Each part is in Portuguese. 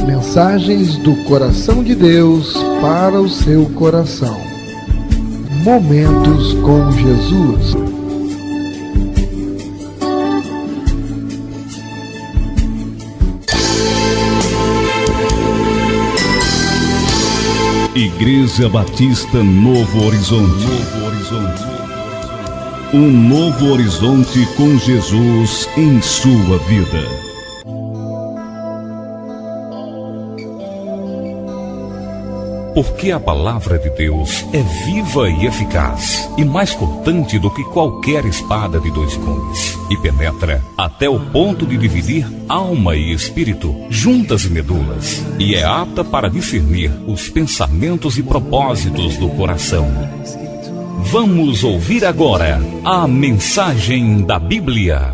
Mensagens do coração de Deus para o seu coração. Momentos com Jesus. Igreja Batista Novo Horizonte. Um novo horizonte com Jesus em sua vida. Porque a palavra de Deus é viva e eficaz, e mais cortante do que qualquer espada de dois gumes, e penetra até o ponto de dividir alma e espírito, juntas e medulas, e é apta para discernir os pensamentos e propósitos do coração. Vamos ouvir agora a mensagem da Bíblia.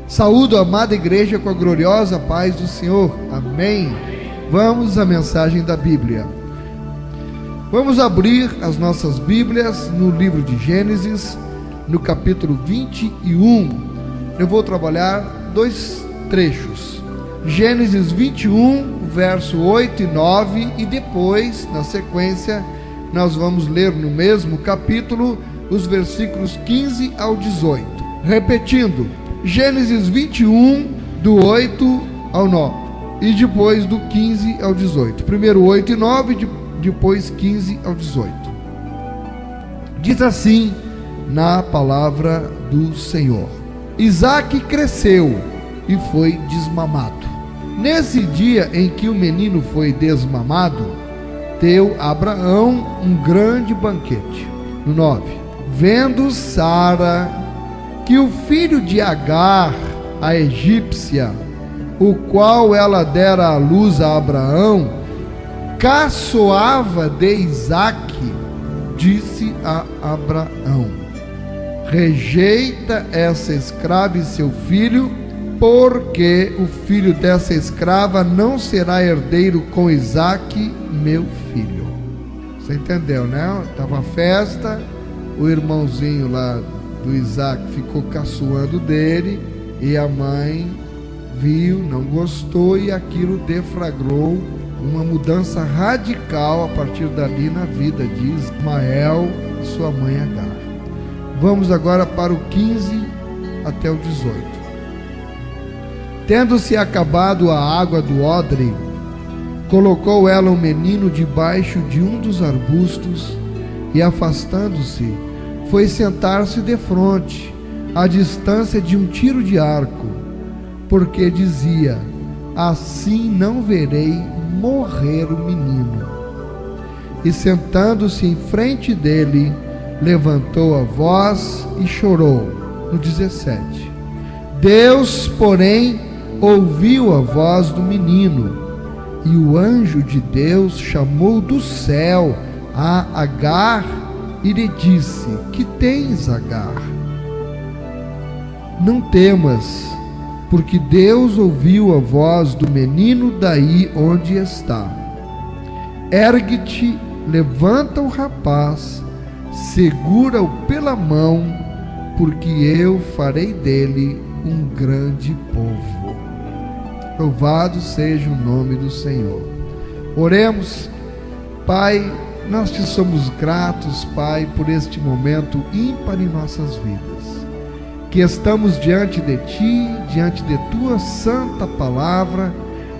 Saúdo a amada igreja com a gloriosa paz do Senhor. Amém. Vamos à mensagem da Bíblia. Vamos abrir as nossas Bíblias no livro de Gênesis, no capítulo 21. Eu vou trabalhar dois trechos. Gênesis 21, verso 8 e 9, e depois, na sequência, nós vamos ler no mesmo capítulo os versículos 15 ao 18. Repetindo, Gênesis 21, do 8 ao 9, e depois do 15 ao 18. Primeiro 8 e 9, depois 15 ao 18. Diz assim na palavra do Senhor: Isaque cresceu e foi desmamado. Nesse dia em que o menino foi desmamado, deu Abraão um grande banquete. No 9, vendo Sara que o filho de Agar, a egípcia, o qual ela dera à luz a Abraão, caçoava de Isaque, disse a Abraão: rejeita essa escrava e seu filho, porque o filho dessa escrava não será herdeiro com Isaque, meu filho. Você entendeu, né? Estava a festa, o irmãozinho lá do Isaac ficou caçoando dele, e a mãe viu, não gostou, e aquilo deflagrou uma mudança radical a partir dali na vida de Ismael e sua mãe Agar. Vamos agora para o 15 até o 18. Tendo-se acabado a água do odre, colocou ela o menino debaixo de um dos arbustos, e afastando-se, foi sentar-se defronte, à distância de um tiro de arco, porque dizia: assim não verei morrer o menino. E sentando-se em frente dele, levantou a voz e chorou. No 17. Deus, porém, ouviu a voz do menino, e o anjo de Deus chamou do céu a Agar e lhe disse: que tens, Agar? Não temas, porque Deus ouviu a voz do menino daí onde está. Ergue-te, levanta o rapaz, segura-o pela mão, porque eu farei dele um grande povo. Louvado seja o nome do Senhor. Oremos. Pai, nós te somos gratos, Pai, por este momento ímpar em nossas vidas, que estamos diante de Ti, diante de Tua santa palavra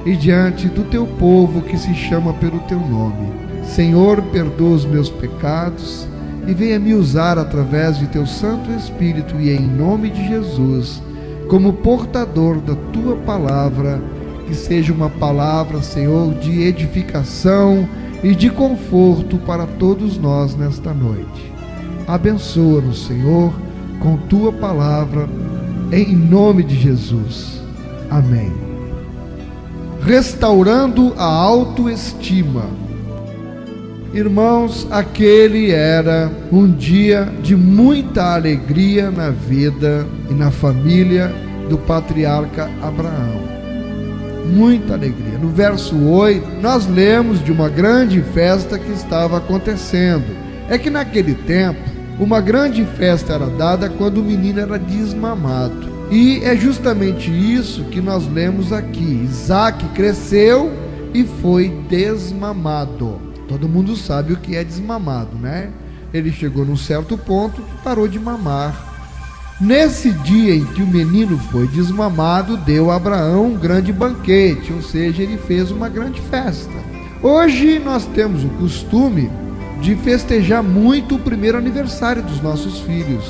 e diante do Teu povo que se chama pelo Teu nome. Senhor, perdoa os meus pecados e venha me usar através de Teu Santo Espírito e em nome de Jesus, como portador da Tua palavra, que seja uma palavra, Senhor, de edificação e de conforto para todos nós nesta noite. Abençoa-nos, Senhor, com Tua palavra, em nome de Jesus. Amém. Restaurando a autoestima. Irmãos, aquele era um dia de muita alegria na vida e na família do patriarca Abraão. muita alegria. No verso 8, nós lemos de uma grande festa que estava acontecendo. É que naquele tempo, uma grande festa era dada quando o menino era desmamado. E é justamente isso que nós lemos aqui. Isaac cresceu e foi desmamado. Todo mundo sabe o que é desmamado, né? Ele chegou num certo ponto e parou de mamar. Nesse dia em que o menino foi desmamado, deu a Abraão um grande banquete, ou seja, ele fez uma grande festa. Hoje nós temos o costume de festejar muito o primeiro aniversário dos nossos filhos.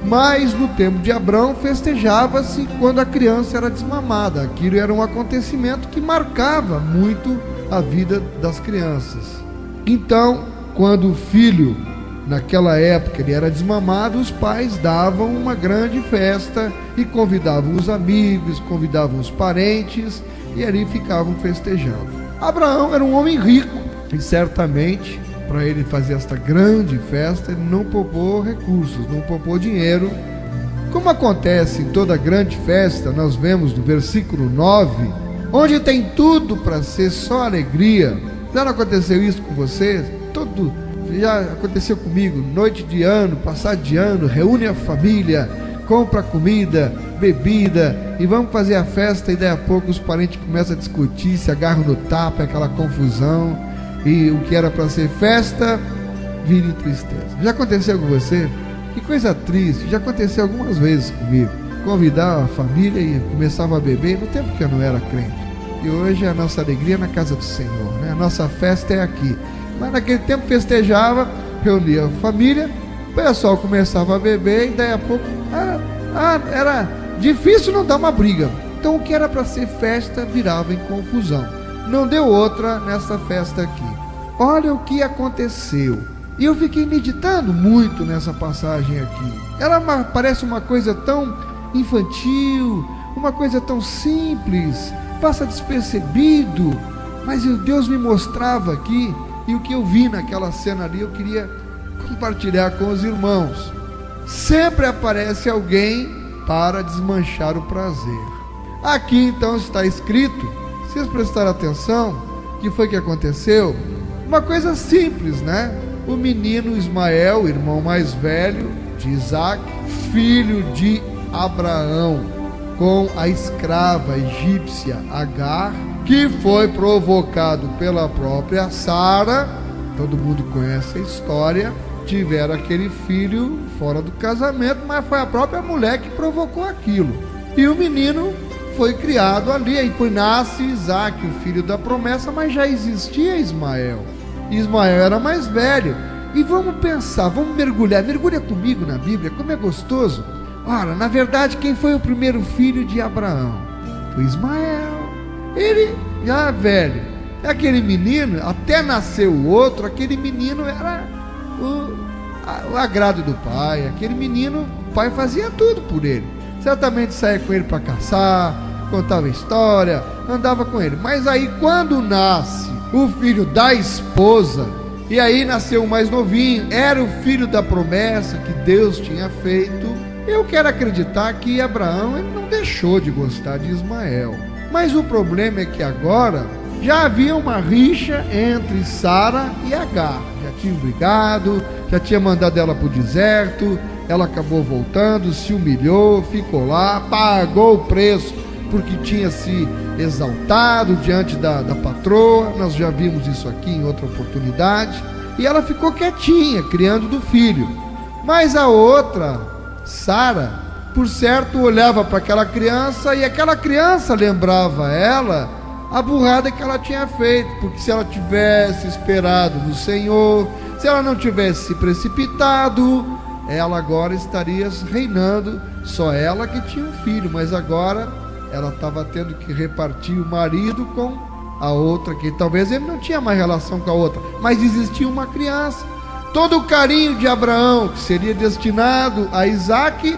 Mas no tempo de Abraão festejava-se quando a criança era desmamada. Aquilo era um acontecimento que marcava muito a vida das crianças. Então, quando o filho, naquela época, ele era desmamado, os pais davam uma grande festa e convidavam os amigos, convidavam os parentes e ali ficavam festejando. Abraão era um homem rico e certamente, para ele fazer esta grande festa, ele não poupou recursos, não poupou dinheiro. Como acontece em toda grande festa, nós vemos no versículo 9, onde tem tudo para ser só alegria. Já não aconteceu isso com você? Já aconteceu comigo, noite de ano, passado de ano, reúne a família, compra comida, bebida e vamos fazer a festa, e daí a pouco os parentes começam a discutir, se agarram no tapa, aquela confusão, e o que era para ser festa vira em tristeza. Já aconteceu com você? Que coisa triste, já aconteceu algumas vezes comigo. Convidar a família e começava a beber no tempo que eu não era crente. E hoje a nossa alegria é na casa do Senhor, né? A nossa festa é aqui. Mas naquele tempo festejava, reunia a família, o pessoal começava a beber e daí a pouco era difícil não dar uma briga. Então o que era para ser festa virava em confusão. Não deu outra nessa festa aqui. Olha o que aconteceu. E eu fiquei meditando muito nessa passagem aqui. Ela parece uma coisa tão infantil, uma coisa tão simples, passa despercebido, mas Deus me mostrava aqui. E o que eu vi naquela cena ali, eu queria compartilhar com os irmãos. Sempre aparece alguém para desmanchar o prazer. Aqui então está escrito, se vocês prestarem atenção, o que foi que aconteceu? Uma coisa simples, né? O menino Ismael, irmão mais velho de Isaac, filho de Abraão, com a escrava egípcia Agar, que foi provocado pela própria Sara. Todo mundo conhece a história. Tiveram aquele filho fora do casamento, mas foi a própria mulher que provocou aquilo. E o menino foi criado ali. Aí nasce Isaac, o filho da promessa, mas já existia Ismael. Ismael era mais velho. E vamos pensar, vamos mergulha comigo na Bíblia, como é gostoso. Ora, na verdade, quem foi o primeiro filho de Abraão? Foi Ismael. Ele já velho. Aquele menino, até nasceu o outro, aquele menino era o agrado do pai. Aquele menino, o pai fazia tudo por ele. Certamente saía com ele para caçar, contava história, andava com ele. Mas aí quando nasce o filho da esposa, e aí nasceu o mais novinho, era o filho da promessa que Deus tinha feito. Eu quero acreditar que Abraão ele não deixou de gostar de Ismael. Mas o problema é que agora já havia uma rixa entre Sara e Agar. Já tinham brigado, já tinha mandado ela para o deserto, ela acabou voltando, se humilhou, ficou lá, pagou o preço porque tinha se exaltado diante da patroa. Nós já vimos isso aqui em outra oportunidade. E ela ficou quietinha, criando do filho. Mas a outra, Sara, por certo, olhava para aquela criança e aquela criança lembrava ela a burrada que ela tinha feito, porque se ela tivesse esperado no Senhor, se ela não tivesse se precipitado, ela agora estaria reinando, só ela que tinha um filho, mas agora ela estava tendo que repartir o marido com a outra, que talvez ele não tinha mais relação com a outra, mas existia uma criança. Todo o carinho de Abraão, que seria destinado a Isaac,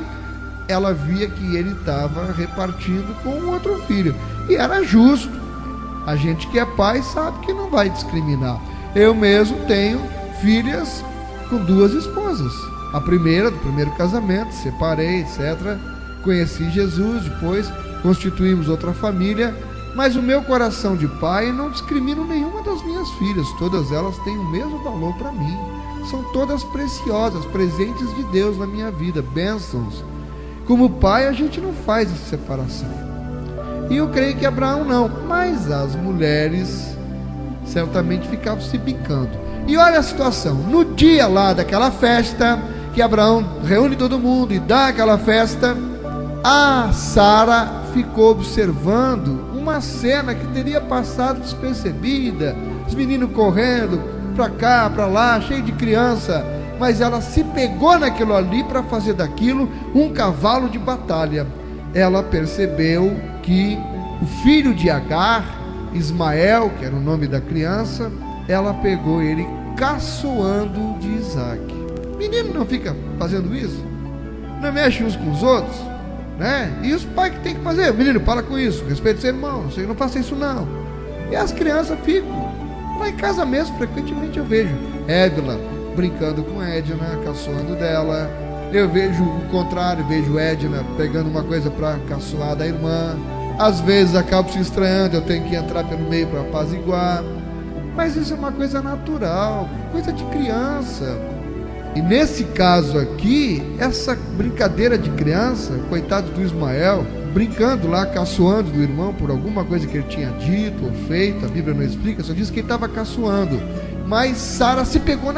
ela via que ele estava repartindo com o outro filho, e era justo. A gente que é pai sabe que não vai discriminar. Eu mesmo tenho filhas com 2 esposas. A primeira, do primeiro casamento, separei, etc. Conheci Jesus, depois constituímos outra família, Mas o meu coração de pai não discrimina nenhuma das minhas filhas. Todas elas têm o mesmo valor para mim. São todas preciosas, presentes de Deus na minha vida, bênçãos. Como pai, a gente não faz essa separação. E eu creio que Abraão não, mas as mulheres certamente ficavam se bicando. E olha a situação, no dia lá daquela festa, que Abraão reúne todo mundo e dá aquela festa, a Sara ficou observando uma cena que teria passado despercebida, os meninos correndo para cá, para lá, cheio de criança, mas ela se pegou naquilo ali para fazer daquilo um cavalo de batalha. Ela percebeu que o filho de Agar, Ismael, que era o nome da criança, ela pegou ele caçoando de Isaac. Menino não fica fazendo isso? Não mexe uns com os outros? Né? E os pais que tem que fazer? Menino, para com isso, respeite seu irmão, não faça isso não. E as crianças ficam. Lá em casa mesmo, frequentemente eu vejo Évila brincando com Edna, caçoando dela. Eu vejo o contrário, vejo Edna pegando uma coisa para caçoar da irmã. Às vezes acabo se estranhando, eu tenho que entrar pelo meio para apaziguar. Mas isso é uma coisa natural, coisa de criança. E nesse caso aqui, essa brincadeira de criança, coitado do Ismael, brincando lá, caçoando do irmão por alguma coisa que ele tinha dito ou feito, a Bíblia não explica, só diz que ele estava caçoando. Mas Sara se pegou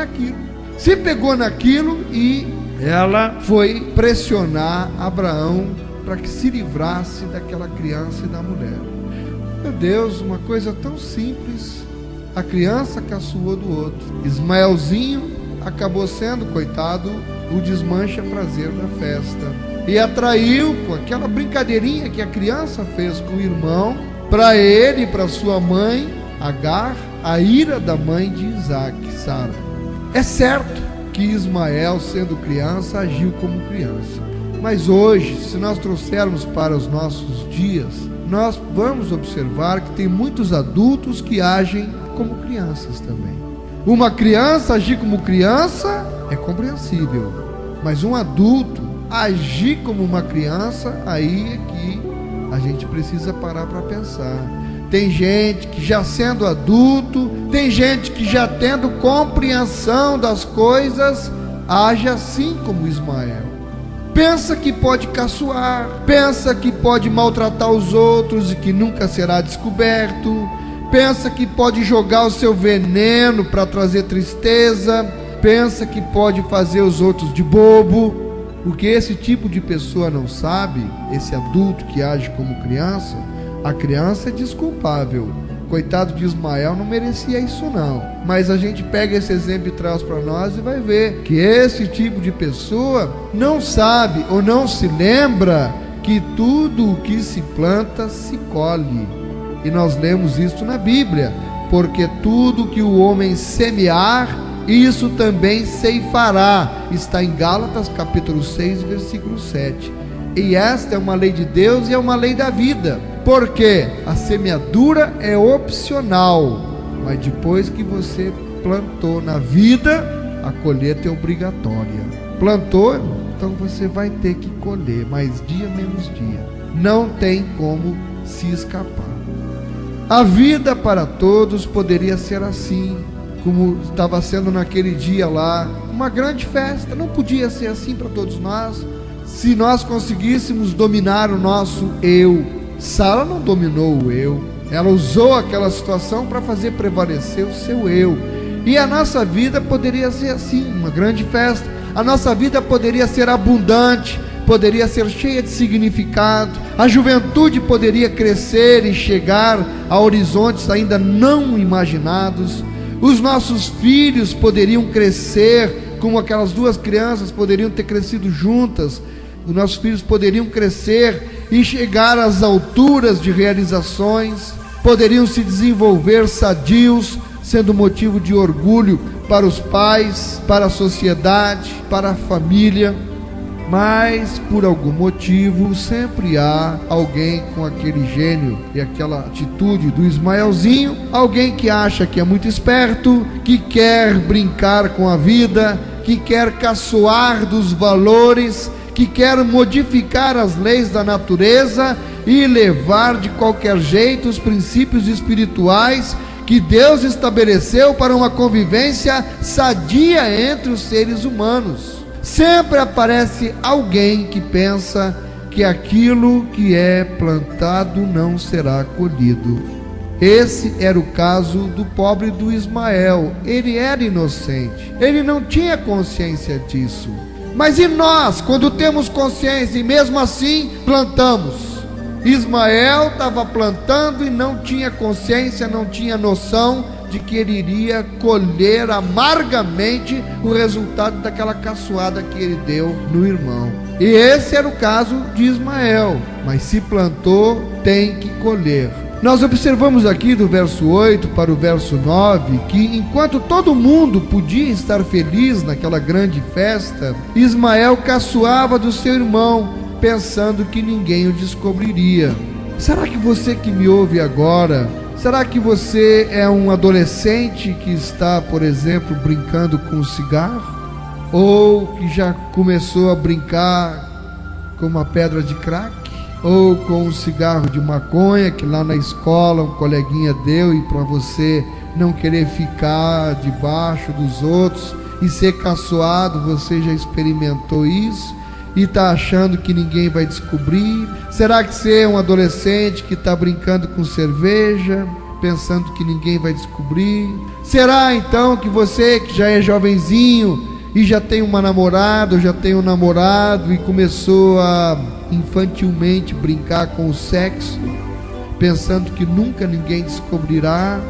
naquilo e ela foi pressionar Abraão para que se livrasse daquela criança e da mulher. Meu Deus, uma coisa tão simples, a criança caçoou do outro. Ismaelzinho acabou sendo, coitado, o desmancha-prazer da festa. E atraiu, com aquela brincadeirinha que a criança fez com o irmão, para ele e para sua mãe, Agar, a ira da mãe de Isaac, Sara. É certo que Ismael, sendo criança, agiu como criança. Mas hoje, se nós trouxermos para os nossos dias, nós vamos observar que tem muitos adultos que agem como crianças também. Uma criança agir como criança é compreensível, mas um adulto agir como uma criança, aí é que a gente precisa parar para pensar. Tem gente que já sendo adulto, tem gente que já tendo compreensão das coisas, age assim como Ismael. Pensa que pode caçoar, pensa que pode maltratar os outros e que nunca será descoberto, pensa que pode jogar o seu veneno para trazer tristeza, pensa que pode fazer os outros de bobo. O que esse tipo de pessoa não sabe, esse adulto que age como criança, a criança é desculpável. Coitado de Ismael, não merecia isso não. Mas a gente pega esse exemplo e traz para nós e vai ver que esse tipo de pessoa não sabe ou não se lembra que tudo o que se planta se colhe. E nós lemos isso na Bíblia, porque tudo que o homem semear, isso também ceifará. Está em Gálatas capítulo 6, versículo 7. E esta é uma lei de Deus e é uma lei da vida, porque a semeadura é opcional, mas depois que você plantou na vida, a colheita é obrigatória. Plantou, então você vai ter que colher, mais dia menos dia, não tem como se escapar. A vida para todos poderia ser assim, como estava sendo naquele dia lá, uma grande festa. Não podia ser assim para todos nós, se nós conseguíssemos dominar o nosso eu. Sara não dominou o eu, ela usou aquela situação para fazer prevalecer o seu eu. E a nossa vida poderia ser assim, uma grande festa. A nossa vida poderia ser abundante, poderia ser cheia de significado. A juventude poderia crescer e chegar a horizontes ainda não imaginados. Os nossos filhos poderiam crescer como aquelas duas crianças poderiam ter crescido juntas. Os nossos filhos poderiam crescer e chegar às alturas de realizações, poderiam se desenvolver sadios, sendo motivo de orgulho para os pais, para a sociedade, para a família. Mas por algum motivo sempre há alguém com aquele gênio e aquela atitude do Ismaelzinho, alguém que acha que é muito esperto, que quer brincar com a vida, que quer caçoar dos valores, que quer modificar as leis da natureza e levar de qualquer jeito os princípios espirituais que Deus estabeleceu para uma convivência sadia entre os seres humanos. Sempre aparece alguém que pensa que aquilo que é plantado não será colhido. Esse era o caso do pobre do Ismael. Ele era inocente, ele não tinha consciência disso. Mas e nós, quando temos consciência e mesmo assim plantamos? Ismael estava plantando e não tinha consciência, não tinha noção de que ele iria colher amargamente o resultado daquela caçoada que ele deu no irmão. E esse era o caso de Ismael. Mas se plantou, tem que colher. Nós observamos aqui do verso 8 para o verso 9 que enquanto todo mundo podia estar feliz naquela grande festa, Ismael caçoava do seu irmão, pensando que ninguém o descobriria. Será que você que me ouve agora, será que você é um adolescente que está, por exemplo, brincando com cigarro? Ou que já começou a brincar com uma pedra de crack? Ou com um cigarro de maconha que lá na escola um coleguinha deu, e para você não querer ficar debaixo dos outros e ser caçoado, você já experimentou isso e está achando que ninguém vai descobrir? Será que você é um adolescente que está brincando com cerveja, pensando que ninguém vai descobrir? Será então que você que já é jovenzinho e já tem uma namorada, ou já tem um namorado e começou a infantilmente brincar com o sexo, pensando que nunca ninguém descobrirá?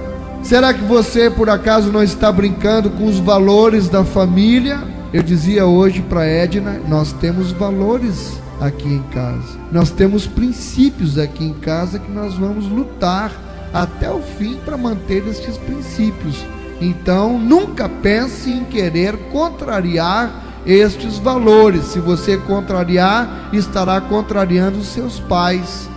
Será que você por acaso não está brincando com os valores da família? Eu dizia hoje para Edna, nós temos valores aqui em casa, nós temos princípios aqui em casa que nós vamos lutar até o fim para manter estes princípios. Então nunca pense em querer contrariar estes valores. Se você contrariar, estará contrariando os seus pais.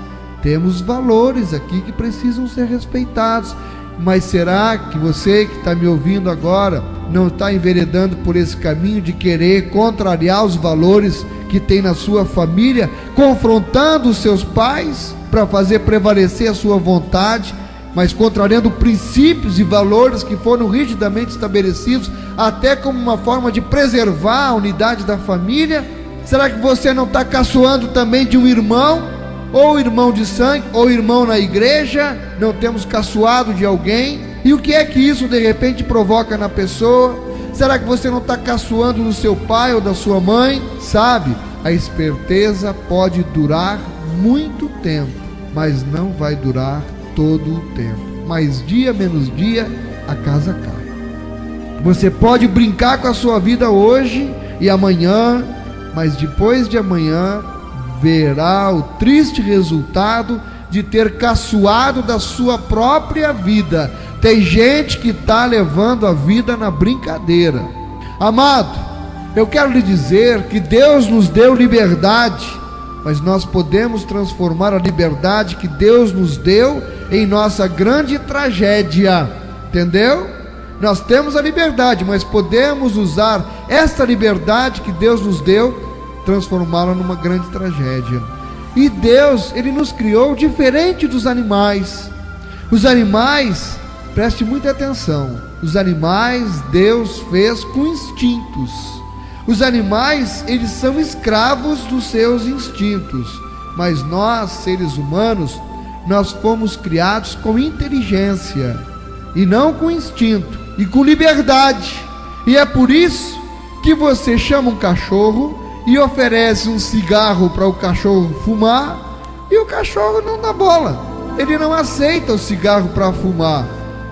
Temos valores aqui que precisam ser respeitados. Mas será que você que está me ouvindo agora não está enveredando por esse caminho de querer contrariar os valores que tem na sua família, confrontando os seus pais para fazer prevalecer a sua vontade, mas contrariando princípios e valores que foram rigidamente estabelecidos, até como uma forma de preservar a unidade da família? Será que você não está caçoando também de um irmão, ou irmão de sangue, ou irmão na igreja? Não temos caçoado de alguém? E o que é que isso de repente provoca na pessoa? Será que você não está caçoando do seu pai ou da sua mãe? Sabe, a esperteza pode durar muito tempo, mas não vai durar todo o tempo. Mas dia menos dia a casa cai. Você pode brincar com a sua vida hoje e amanhã, mas depois de amanhã verá o triste resultado de ter caçoado da sua própria vida. Tem gente que está levando a vida na brincadeira. Amado, eu quero lhe dizer que Deus nos deu liberdade, mas nós podemos transformar a liberdade que Deus nos deu em nossa grande tragédia, entendeu? Nós temos a liberdade, mas podemos usar esta liberdade que Deus nos deu, transformá-la numa grande tragédia. E Deus, Ele nos criou diferente dos animais. Os animais, preste muita atenção, os animais Deus fez com instintos. Os animais, eles são escravos dos seus instintos, mas nós, seres humanos, nós fomos criados com inteligência, e não com instinto, e com liberdade. E é por isso que você chama um cachorro e oferece um cigarro para o cachorro fumar, e o cachorro não dá bola, ele não aceita o cigarro para fumar,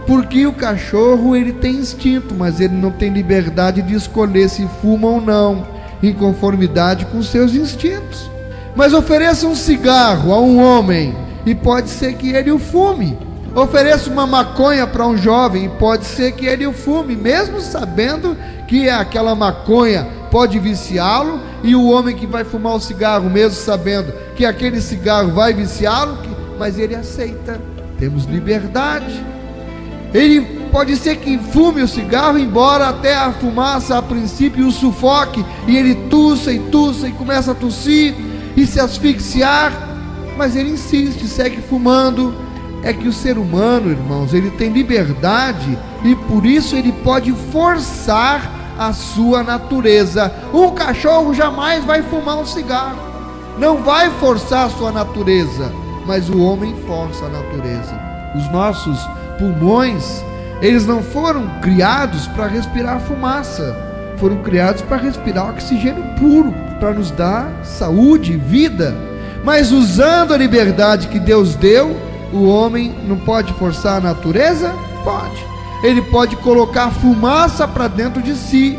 porque o cachorro ele tem instinto, mas ele não tem liberdade de escolher se fuma ou não, em conformidade com seus instintos. Mas ofereça um cigarro a um homem e pode ser que ele o fume. Ofereça uma maconha para um jovem e pode ser que ele o fume, mesmo sabendo que aquela maconha pode viciá-lo, e o homem que vai fumar o cigarro, mesmo sabendo que aquele cigarro vai viciá-lo, mas ele aceita. Temos liberdade. Ele pode ser que fume o cigarro, embora até a fumaça a princípio o sufoque, e ele tussa e começa a tossir e se asfixiar, mas ele insiste, segue fumando. É que o ser humano, irmãos, ele tem liberdade e por isso ele pode forçar a sua natureza. Um cachorro jamais vai fumar um cigarro, não vai forçar a sua natureza, mas o homem força a natureza. Os nossos pulmões, eles não foram criados para respirar fumaça, foram criados para respirar oxigênio puro, para nos dar saúde e vida. Mas usando a liberdade que Deus deu, o homem não pode forçar a natureza? Pode. Ele pode colocar fumaça para dentro de si,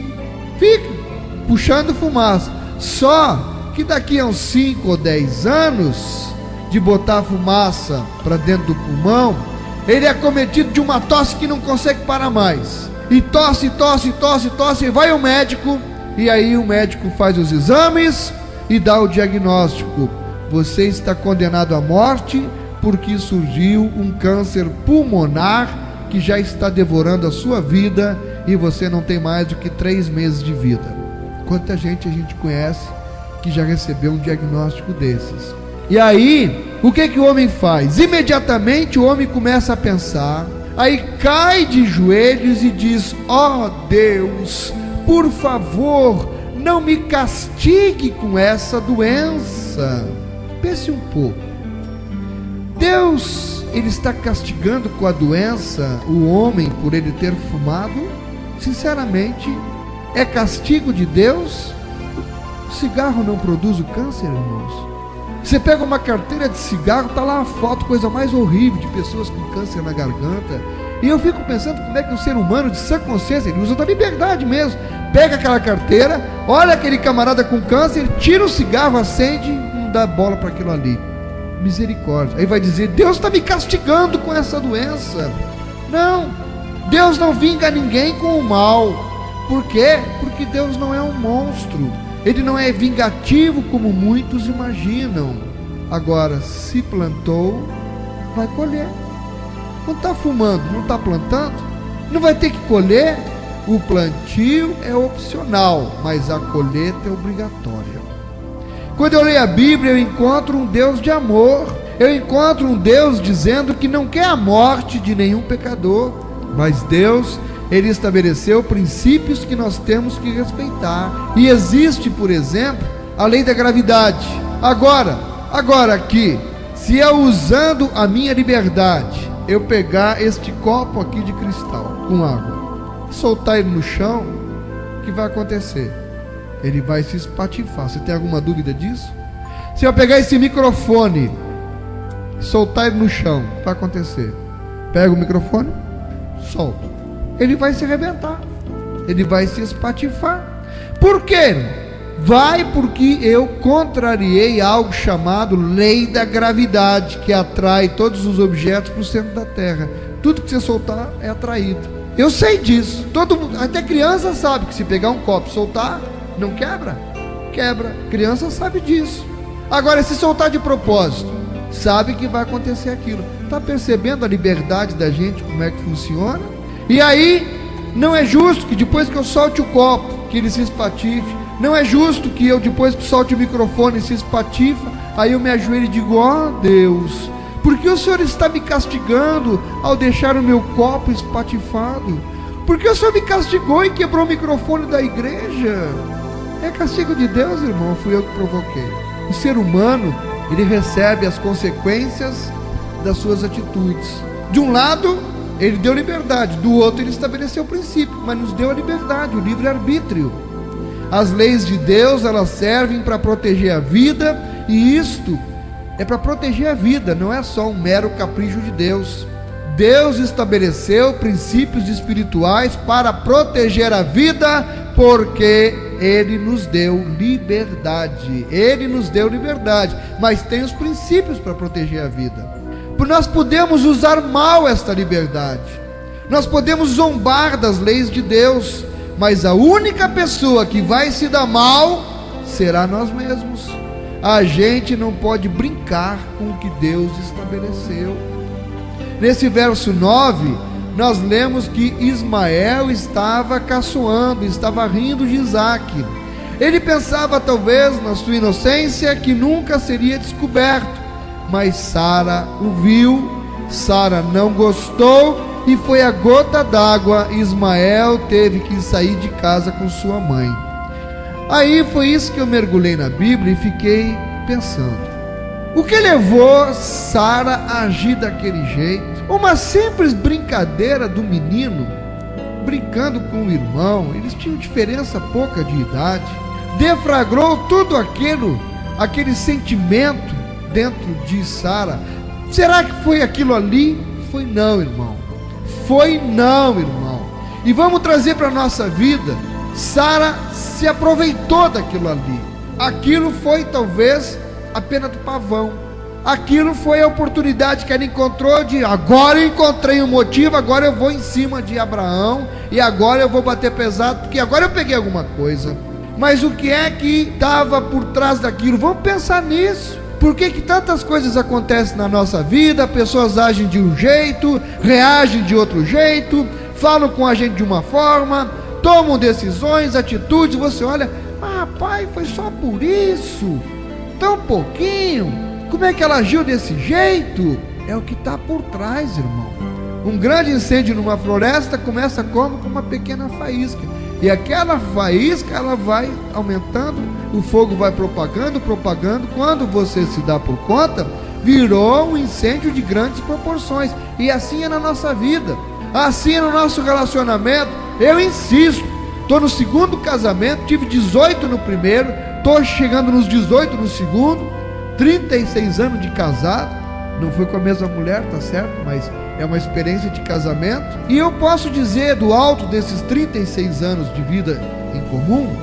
fica puxando fumaça. Só que daqui a uns 5 ou 10 anos de botar fumaça para dentro do pulmão, ele é acometido de uma tosse que não consegue parar mais. E tosse, e vai ao médico, e aí o médico faz os exames e dá o diagnóstico: você está condenado à morte, porque surgiu um câncer pulmonar que já está devorando a sua vida e você não tem mais do que 3 meses de vida. Quanta gente a gente conhece que já recebeu um diagnóstico desses. E aí, o que o homem faz? Imediatamente o homem começa a pensar, aí cai de joelhos e diz: ó Deus, por favor, não me castigue com essa doença. Pense um pouco. Deus, ele está castigando com a doença o homem por ele ter fumado? Sinceramente, é castigo de Deus? O cigarro não produz o câncer, irmãos? Você pega uma carteira de cigarro, está lá uma foto, coisa mais horrível, de pessoas com câncer na garganta. E eu fico pensando como é que o ser humano de sã consciência, ele usa da liberdade mesmo, pega aquela carteira, olha aquele camarada com câncer, tira o cigarro, acende, não dá bola para aquilo ali. Misericórdia. Aí vai dizer: Deus está me castigando com essa doença. Não, Deus não vinga ninguém com o mal. Por quê? Porque Deus não é um monstro, ele não é vingativo como muitos imaginam. Agora, se plantou, vai colher. Não está fumando, não está plantando, não vai ter que colher. O plantio é opcional, mas a colheita é obrigatória. Quando eu leio a Bíblia, eu encontro um Deus de amor, eu encontro um Deus dizendo que não quer a morte de nenhum pecador, mas Deus, ele estabeleceu princípios que nós temos que respeitar. E existe, por exemplo, a lei da gravidade. Agora aqui, se eu, usando a minha liberdade, eu pegar este copo aqui de cristal com água, soltar ele no chão, o que vai acontecer? Ele vai se espatifar. Você tem alguma dúvida disso? Se eu pegar esse microfone e soltar ele no chão, o que vai acontecer? Pega o microfone, solta, ele vai se arrebentar, ele vai se espatifar. Por quê? Porque eu contrariei algo chamado lei da gravidade, que atrai todos os objetos para o centro da terra. Tudo que você soltar é atraído. Eu sei disso. Todo mundo, até criança sabe que se pegar um copo e soltar, não quebra? Quebra. Criança sabe disso. Agora, se soltar de propósito, sabe que vai acontecer aquilo. Está percebendo a liberdade da gente, como é que funciona? E aí, não é justo que depois que eu solte o copo, que ele se espatife. Não é justo que eu, depois que solte o microfone, se espatifa, aí eu me ajoelho e digo: ó Deus, por que o Senhor está me castigando ao deixar o meu copo espatifado? Por que o Senhor me castigou e quebrou o microfone da igreja? É castigo de Deus, irmão, fui eu que provoquei. O ser humano, ele recebe as consequências das suas atitudes. De um lado, ele deu liberdade, do outro ele estabeleceu o princípio, mas nos deu a liberdade, o livre-arbítrio. As leis de Deus, elas servem para proteger a vida, e isto é para proteger a vida, não é só um mero capricho de Deus. Deus estabeleceu princípios espirituais para proteger a vida, porque Ele nos deu liberdade. Ele nos deu liberdade, mas tem os princípios para proteger a vida. Porque nós podemos usar mal esta liberdade, nós podemos zombar das leis de Deus, mas a única pessoa que vai se dar mal será nós mesmos. A gente não pode brincar com o que Deus estabeleceu. Nesse verso 9, nós lemos que Ismael estava caçoando, estava rindo de Isaque. Ele pensava, talvez, na sua inocência, que nunca seria descoberto. mas Sara o viu. Sara não gostou e foi a gota d'água. Ismael teve que sair de casa com sua mãe. Aí foi isso que eu mergulhei na Bíblia e fiquei pensando: o que levou Sara a agir daquele jeito? Uma simples brincadeira do menino, brincando com o irmão. Eles tinham diferença pouca de idade. Deflagrou tudo aquele sentimento dentro de Sara. Será que foi aquilo ali? Foi não, irmão. Foi não, irmão. E vamos trazer para a nossa vida. Sara se aproveitou daquilo ali. Aquilo foi talvez a pena do pavão. Aquilo foi a oportunidade que ela encontrou de: agora eu encontrei um motivo, agora eu vou em cima de Abraão, e agora eu vou bater pesado, porque agora eu peguei alguma coisa. Mas o que é que estava por trás daquilo? Vamos pensar nisso. Por que tantas coisas acontecem na nossa vida? Pessoas agem de um jeito, reagem de outro jeito, falam com a gente de uma forma, tomam decisões, atitudes. Você olha: pai, foi só por isso, tão pouquinho. Como é que ela agiu desse jeito? É o que está por trás, irmão. Um grande incêndio numa floresta começa como? Com uma pequena faísca. E aquela faísca, ela vai aumentando, o fogo vai propagando. Quando você se dá por conta, virou um incêndio de grandes proporções. E assim é na nossa vida, assim é no nosso relacionamento. Eu insisto, estou no segundo casamento, tive 18 no primeiro, estou chegando nos 18 no segundo, 36 anos de casado. Não foi com a mesma mulher, tá certo? Mas é uma experiência de casamento. E eu posso dizer, do alto desses 36 anos de vida em comum,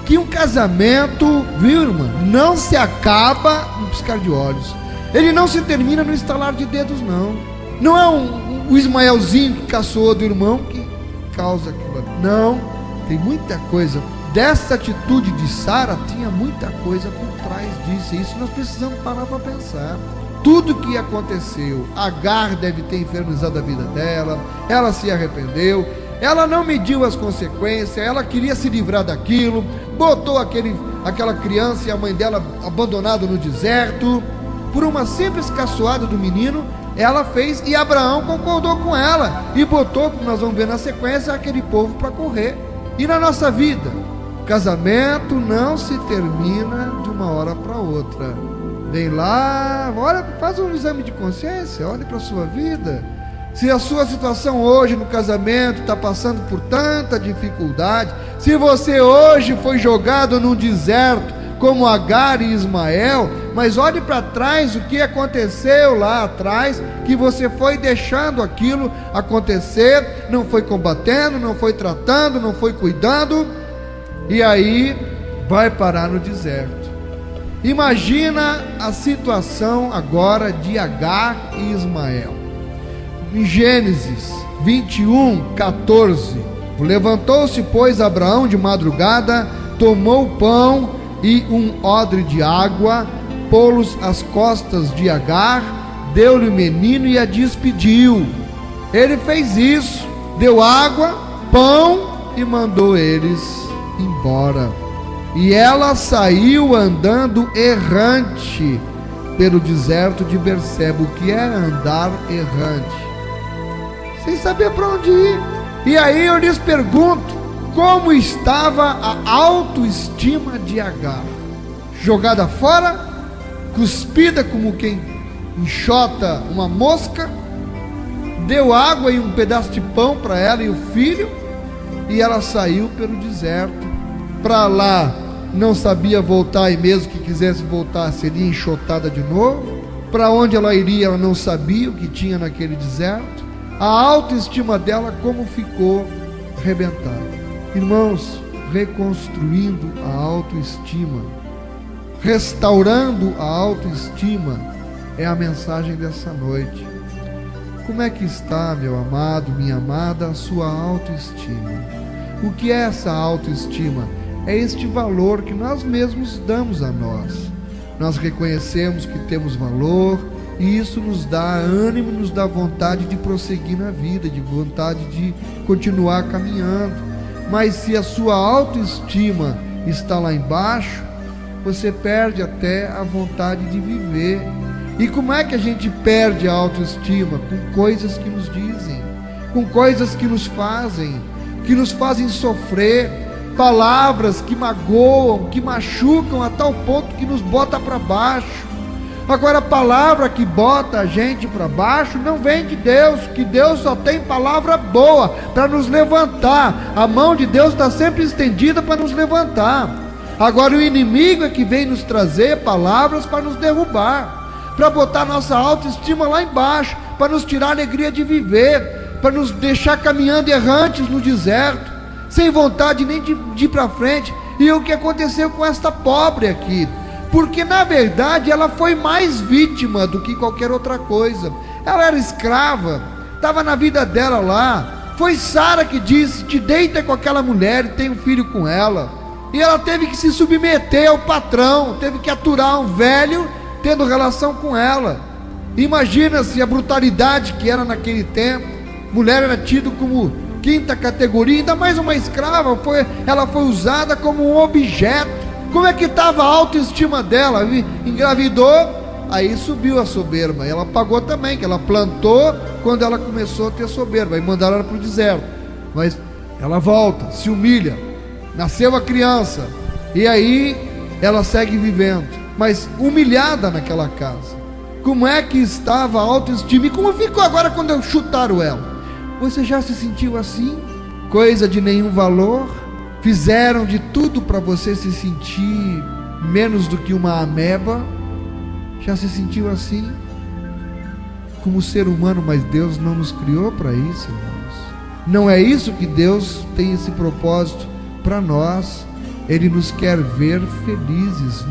que um casamento, viu, irmã, não se acaba no piscar de olhos. Ele não se termina no estalar de dedos, não. Não é o Ismaelzinho que caçoou do irmão que causa aquilo. Não, tem muita coisa. Dessa atitude de Sara, tinha muita coisa por trás disso. E isso nós precisamos parar para pensar. Tudo que aconteceu, Agar deve ter infernizado a vida dela, ela se arrependeu, ela não mediu as consequências, ela queria se livrar daquilo, botou aquela criança e a mãe dela abandonado no deserto, por uma simples caçoada do menino, ela fez, e Abraão concordou com ela, e botou, como nós vamos ver na sequência, aquele povo para correr. E na nossa vida, casamento não se termina de uma hora para outra. Vem lá, olha, faz um exame de consciência, olhe para a sua vida. Se a sua situação hoje no casamento está passando por tanta dificuldade, se você hoje foi jogado num deserto como Agar e Ismael, mas olhe para trás o que aconteceu lá atrás, que você foi deixando aquilo acontecer, não foi combatendo, não foi tratando, não foi cuidando, e aí vai parar no deserto. Imagina a situação agora de Agar e Ismael. Em Gênesis 21:14, levantou-se, pois, Abraão de madrugada, tomou o pão e um odre de água, pô-los às costas de Agar, deu-lhe o menino e a despediu. Ele fez isso, deu água, pão e mandou eles embora. E ela saiu andando errante pelo deserto de Berseba. O que é andar errante? Sem saber para onde ir. E aí eu lhes pergunto, como estava a autoestima de Agar? Jogada fora, cuspida como quem enxota uma mosca, deu água e um pedaço de pão para ela e o filho, e ela saiu pelo deserto. Para lá, não sabia voltar, e mesmo que quisesse voltar, seria enxotada de novo. Para onde ela iria, ela não sabia o que tinha naquele deserto. A autoestima dela como ficou arrebentada. Irmãos, reconstruindo a autoestima, restaurando a autoestima, é a mensagem dessa noite. Como é que está, meu amado, minha amada, a sua autoestima? O que é essa autoestima? É este valor que nós mesmos damos a nós. Nós reconhecemos que temos valor, e isso nos dá ânimo, nos dá vontade de prosseguir na vida, de vontade de continuar caminhando. Mas se a sua autoestima está lá embaixo, você perde até a vontade de viver. E como é que a gente perde a autoestima? Com coisas que nos dizem, com coisas que nos fazem sofrer, palavras que magoam, que machucam a tal ponto que nos bota para baixo. Agora, a palavra que bota a gente para baixo não vem de Deus, que Deus só tem palavra boa para nos levantar. A mão de Deus está sempre estendida para nos levantar. Agora, o inimigo é que vem nos trazer palavras para nos derrubar, para botar nossa autoestima lá embaixo, para nos tirar a alegria de viver, para nos deixar caminhando errantes no deserto, sem vontade nem de ir para frente. E o que aconteceu com esta pobre aqui? Porque na verdade ela foi mais vítima do que qualquer outra coisa. Ela era escrava, estava na vida dela lá. Foi Sara que disse: te deita com aquela mulher e tem um filho com ela. E ela teve que se submeter ao patrão, teve que aturar um velho tendo relação com ela. Imagina-se a brutalidade que era naquele tempo. Mulher era tida como quinta categoria, ainda mais uma escrava. Ela foi usada como um objeto. Como é que estava a autoestima dela? Engravidou, aí subiu a soberba. Ela pagou também, que ela plantou quando ela começou a ter soberba. Aí mandaram ela para o deserto. Mas ela volta, se humilha. Nasceu a criança. E aí ela segue vivendo, mas humilhada naquela casa. Como é que estava a autoestima? E como ficou agora quando chutaram ela? Você já se sentiu assim? Coisa de nenhum valor? Fizeram de tudo para você se sentir menos do que uma ameba? Já se sentiu assim? Como ser humano, mas Deus não nos criou para isso, irmãos. Não é isso que Deus tem esse propósito para nós. Ele nos quer ver felizes,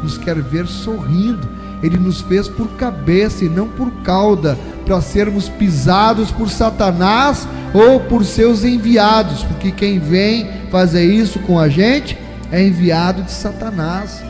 nos quer ver sorrindo. Ele nos fez por cabeça e não por cauda, para sermos pisados por Satanás ou por seus enviados, porque quem vem fazer isso com a gente é enviado de Satanás.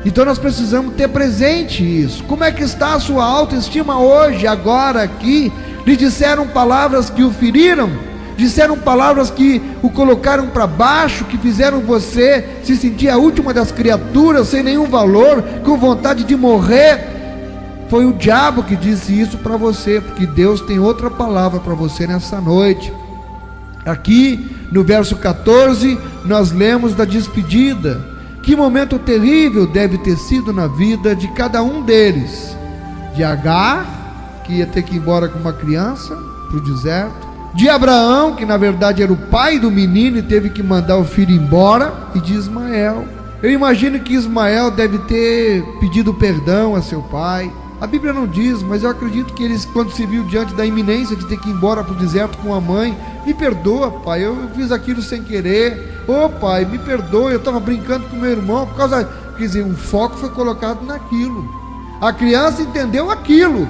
Então nós precisamos ter presente isso. Como é que está a sua autoestima hoje, agora, aqui? Lhe disseram palavras que o feriram? Disseram palavras que o colocaram para baixo, que fizeram você se sentir a última das criaturas, sem nenhum valor, com vontade de morrer? Foi o diabo que disse isso para você, porque Deus tem outra palavra para você nessa noite. Aqui no verso 14 nós lemos da despedida. Que momento terrível deve ter sido na vida de cada um deles. De Agar, que ia ter que ir embora com uma criança para o deserto. De Abraão, que na verdade era o pai do menino e teve que mandar o filho embora. E de Ismael. Eu imagino que Ismael deve ter pedido perdão a seu pai. A Bíblia não diz, mas eu acredito que eles, quando se viu diante da iminência de ter que ir embora para o deserto com a mãe: me perdoa, pai, eu fiz aquilo sem querer. Ô pai, me perdoa, eu estava brincando com meu irmão. Por causa, quer dizer, o foco foi colocado naquilo. A criança entendeu aquilo,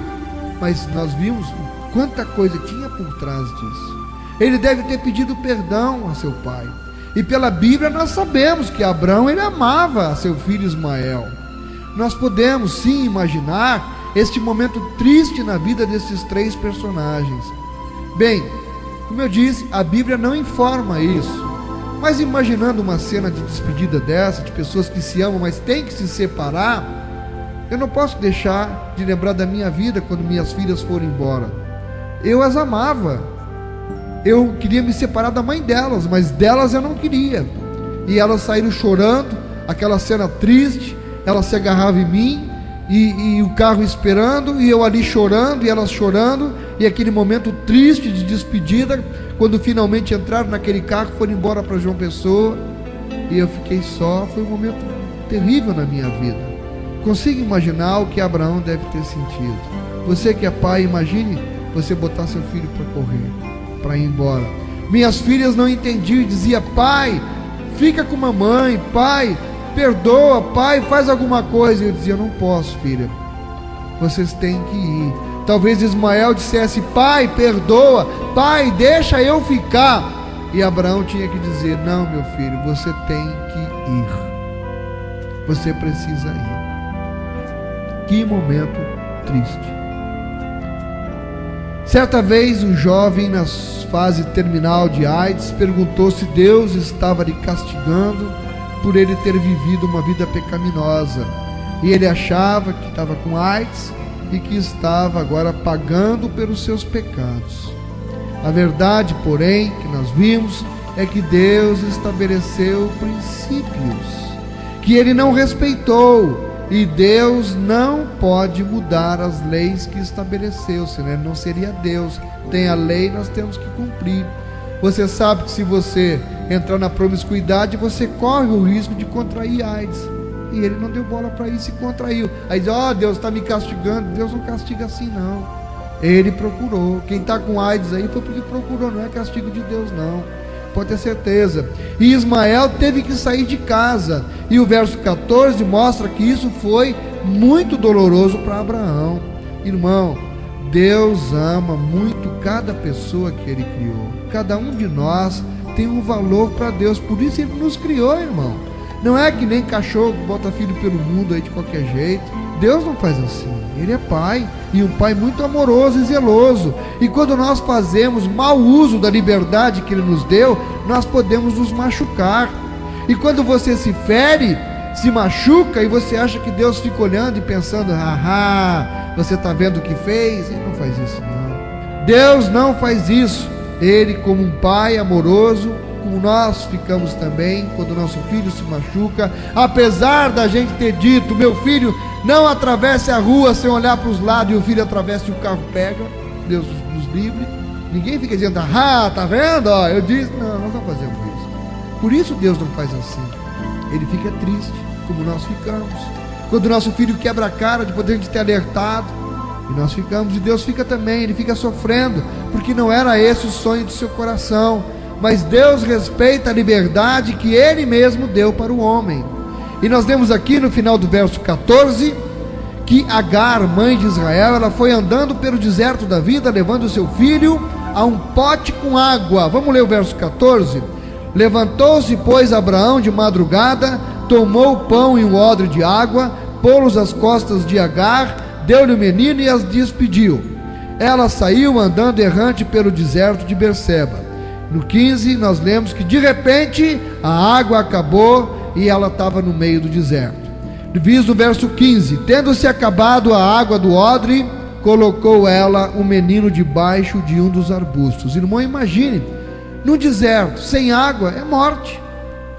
mas nós vimos quanta coisa tinha por trás disso. Ele deve ter pedido perdão a seu pai. E pela Bíblia nós sabemos que Abraão, ele amava a seu filho Ismael. Nós podemos sim imaginar este momento triste na vida desses três personagens. Bem, como eu disse, a Bíblia não informa isso, mas imaginando uma cena de despedida dessa, de pessoas que se amam, mas têm que se separar, eu não posso deixar de lembrar da minha vida quando minhas filhas foram embora. Eu as amava, eu queria me separar da mãe delas, mas delas eu não queria, e elas saíram chorando, aquela cena triste. Ela se agarrava em mim, e o carro esperando, e eu ali chorando, e elas chorando, e aquele momento triste de despedida, quando finalmente entraram naquele carro, foram embora para João Pessoa, e eu fiquei só. Foi um momento terrível na minha vida. Consigo imaginar o que Abraão deve ter sentido. Você que é pai, imagine você botar seu filho para correr, para ir embora. Minhas filhas não entendiam e diziam: pai, fica com mamãe, pai, perdoa, pai, faz alguma coisa. Eu dizia: não posso, filha, vocês têm que ir. Talvez Ismael dissesse: pai, perdoa, pai, deixa eu ficar. E Abraão tinha que dizer: não, meu filho, você tem que ir, você precisa ir. Que momento triste. Certa vez um jovem na fase terminal de AIDS perguntou se Deus estava lhe castigando por ele ter vivido uma vida pecaminosa. e ele achava que estava com AIDS e que estava agora pagando pelos seus pecados. A verdade, porém, que nós vimos é que Deus estabeleceu princípios que ele não respeitou, e Deus não pode mudar as leis que estabeleceu, senão ele não seria Deus. Tem a lei, nós temos que cumprir. Você sabe que se você entrar na promiscuidade, você corre o risco de contrair AIDS, e ele não deu bola para isso e contraiu. Aí diz: ó, Deus está me castigando. Deus não castiga assim, não. Ele procurou. Quem está com AIDS aí foi porque procurou, não é castigo de Deus, não. Pode ter certeza. E Ismael teve que sair de casa, e o verso 14 mostra que isso foi muito doloroso para Abraão. Irmão, Deus ama muito cada pessoa que Ele criou. Cada um de nós tem um valor para Deus, por isso Ele nos criou, irmão. Não é que nem cachorro que bota filho pelo mundo aí de qualquer jeito. Deus não faz assim. Ele é pai, e um pai muito amoroso e zeloso. E quando nós fazemos mau uso da liberdade que Ele nos deu, nós podemos nos machucar. E quando você se fere, se machuca, e você acha que Deus fica olhando e pensando: ah, você está vendo o que fez? Ele não faz isso, não. Deus não faz isso. Ele, como um pai amoroso, como nós ficamos também quando nosso filho se machuca, apesar da gente ter dito: meu filho, não atravesse a rua sem olhar para os lados, e o filho atravessa e o carro pega. Deus nos livre. Ninguém fica dizendo: ah, tá vendo? Ó, eu disse. Não, nós não fazemos isso. Por isso Deus não faz assim. Ele fica triste, como nós ficamos quando nosso filho quebra a cara depois de a gente ter alertado, e nós ficamos, e Deus fica também. Ele fica sofrendo, porque não era esse o sonho do seu coração. Mas Deus respeita a liberdade que Ele mesmo deu para o homem. E nós vemos aqui no final do verso 14 que Agar, mãe de Israel, ela foi andando pelo deserto da vida, levando o seu filho a um pote com água. Vamos ler o verso 14. Levantou-se, pois, Abraão de madrugada, tomou o pão e um odre de água, pô-los às costas de Agar, deu-lhe o menino e as despediu. Ela saiu andando errante pelo deserto de Berseba. No 15 nós lemos que de repente a água acabou e ela estava no meio do deserto. Diz no verso 15: tendo-se acabado a água do odre, colocou ela o menino debaixo de um dos arbustos. Irmão, imagine, no deserto, sem água, é morte.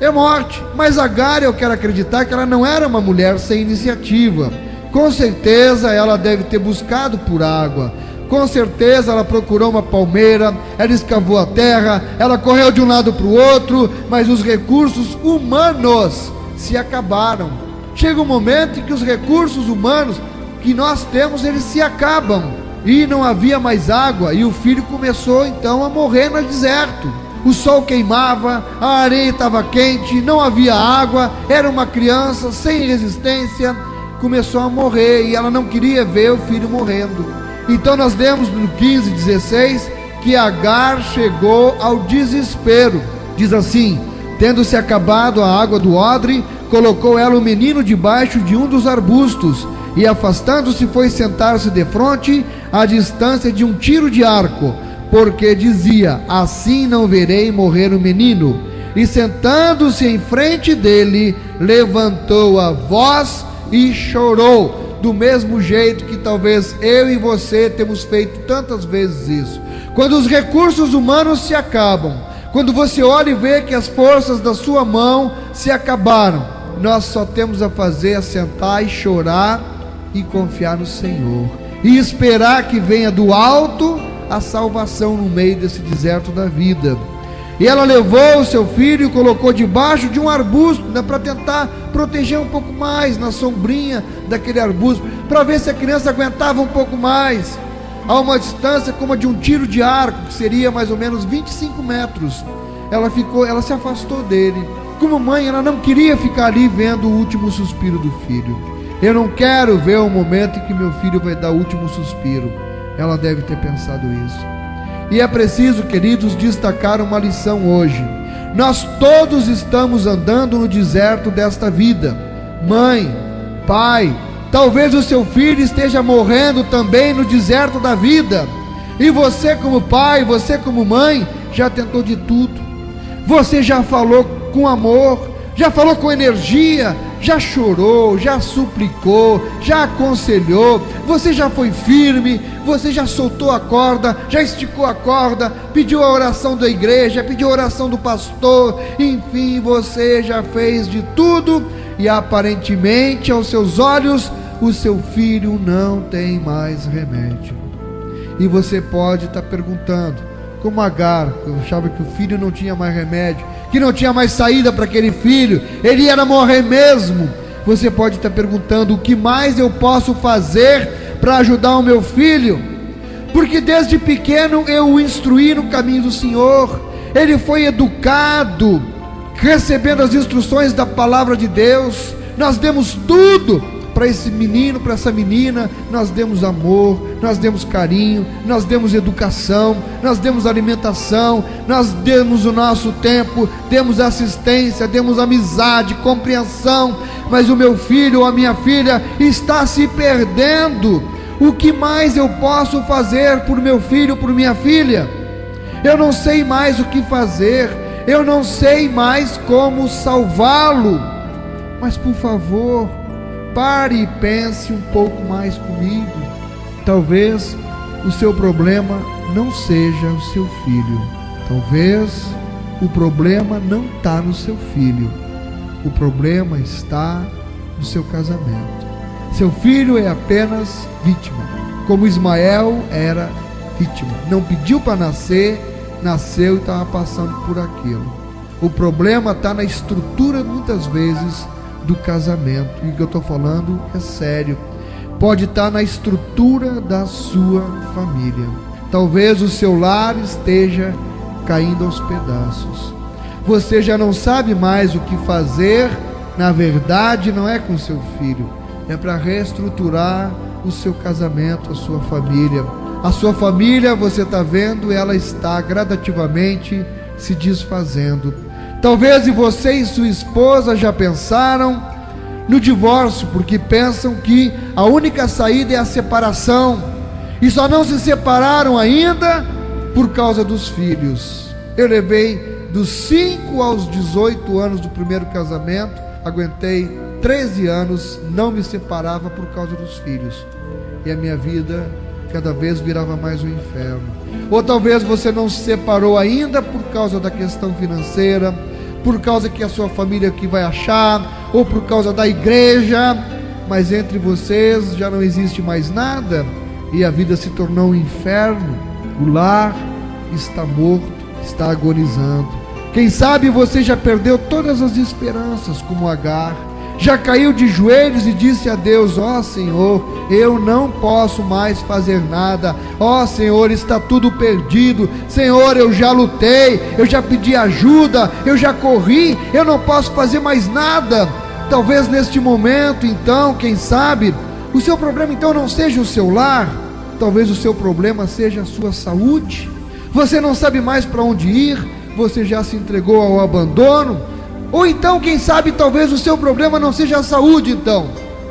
É morte. Mas Agar, eu quero acreditar que ela não era uma mulher sem iniciativa. Com certeza ela deve ter buscado por água. Com certeza ela procurou uma palmeira, ela escavou a terra, ela correu de um lado para o outro, mas os recursos humanos se acabaram. Chega um momento em que os recursos humanos que nós temos, eles se acabam, e não havia mais água, e o filho começou então a morrer no deserto. O sol queimava, a areia estava quente, não havia água, era uma criança sem resistência, começou a morrer, e ela não queria ver o filho morrendo. Então nós lemos no 15, 16, que Agar chegou ao desespero. Diz assim: tendo-se acabado a água do odre, colocou ela o menino debaixo de um dos arbustos, e afastando-se foi sentar-se defronte, à distância de um tiro de arco, porque dizia: assim não verei morrer o menino. E sentando-se em frente dele, levantou a voz e chorou. Do mesmo jeito que talvez eu e você temos feito tantas vezes isso. Quando os recursos humanos se acabam, quando você olha e vê que as forças da sua mão se acabaram, nós só temos a fazer é sentar e chorar e confiar no Senhor, e esperar que venha do alto a salvação no meio desse deserto da vida. E ela levou o seu filho e colocou debaixo de um arbusto, para tentar proteger um pouco mais, na sombrinha daquele arbusto, para ver se a criança aguentava um pouco mais, a uma distância como a de um tiro de arco, que seria mais ou menos 25 metros. Ela se afastou dele. Como mãe, ela não queria ficar ali vendo o último suspiro do filho. Eu não quero ver o momento em que meu filho vai dar o último suspiro. Ela deve ter pensado isso. E é preciso, queridos, destacar uma lição hoje. Nós todos estamos andando no deserto desta vida. Mãe, pai, talvez o seu filho esteja morrendo também no deserto da vida. E você como pai, você como mãe, já tentou de tudo. Você já falou com amor, já falou com energia, já chorou, já suplicou, já aconselhou, você já foi firme, você já soltou a corda, já esticou a corda, pediu a oração da igreja, pediu a oração do pastor, enfim, você já fez de tudo e aparentemente aos seus olhos o seu filho não tem mais remédio. E você pode estar perguntando, como Agar, eu achava que o filho não tinha mais remédio, que não tinha mais saída para aquele filho, ele ia morrer mesmo. Você pode estar perguntando, o que mais eu posso fazer para ajudar o meu filho? Porque desde pequeno eu o instruí no caminho do Senhor, ele foi educado, recebendo as instruções da palavra de Deus, nós demos tudo para esse menino, para essa menina, nós demos amor, nós demos carinho, nós demos educação, nós demos alimentação, nós demos o nosso tempo, demos assistência, demos amizade, compreensão, mas o meu filho ou a minha filha está se perdendo. O que mais eu posso fazer por meu filho, por minha filha? Eu não sei mais o que fazer, eu não sei mais como salvá-lo, mas por favor, pare e pense um pouco mais comigo. Talvez o seu problema não seja o seu filho. Talvez o problema não está no seu filho. O problema está no seu casamento. Seu filho é apenas vítima, como Ismael era vítima. Não pediu para nascer, nasceu e estava passando por aquilo. O problema está na estrutura, muitas vezes, do casamento, e o que eu estou falando é sério. Pode estar na estrutura da sua família. Talvez o seu lar esteja caindo aos pedaços. Você já não sabe mais o que fazer. Na verdade, não é com seu filho, é para reestruturar o seu casamento, a sua família. A sua família, você está vendo, ela está gradativamente se desfazendo. Talvez você e sua esposa já pensaram no divórcio, porque pensam que a única saída é a separação, e só não se separaram ainda por causa dos filhos. Eu levei dos 5 aos 18 anos do primeiro casamento, aguentei 13 anos, não me separava por causa dos filhos, e a minha vida cada vez virava mais um inferno. Ou talvez você não se separou ainda por causa da questão financeira, por causa que a sua família que vai achar, ou por causa da igreja, mas entre vocês já não existe mais nada, e a vida se tornou um inferno. O lar está morto, está agonizando. Quem sabe você já perdeu todas as esperanças, como Agar, já caiu de joelhos e disse a Deus: ó Senhor, eu não posso mais fazer nada, ó Senhor, está tudo perdido, Senhor, eu já lutei, eu já pedi ajuda, eu já corri, eu não posso fazer mais nada. Talvez neste momento, então, quem sabe, o seu problema então não seja o seu lar, talvez o seu problema seja a sua saúde. Você não sabe mais para onde ir, você já se entregou ao abandono. Ou então, quem sabe, talvez o seu problema não seja a saúde, então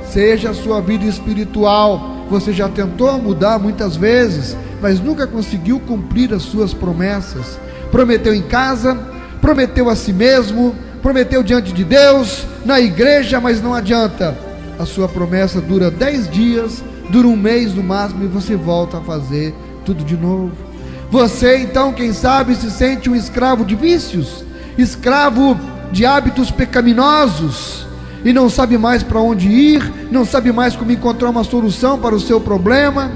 seja a sua vida espiritual. Você já tentou mudar muitas vezes, mas nunca conseguiu cumprir as suas promessas. Prometeu em casa, prometeu a si mesmo, prometeu diante de Deus, na igreja, mas não adianta. A sua promessa dura 10 dias, dura um mês no máximo, e você volta a fazer tudo de novo. Você então, quem sabe, se sente um escravo de vícios, escravo de hábitos pecaminosos, e não sabe mais para onde ir, não sabe mais como encontrar uma solução para o seu problema.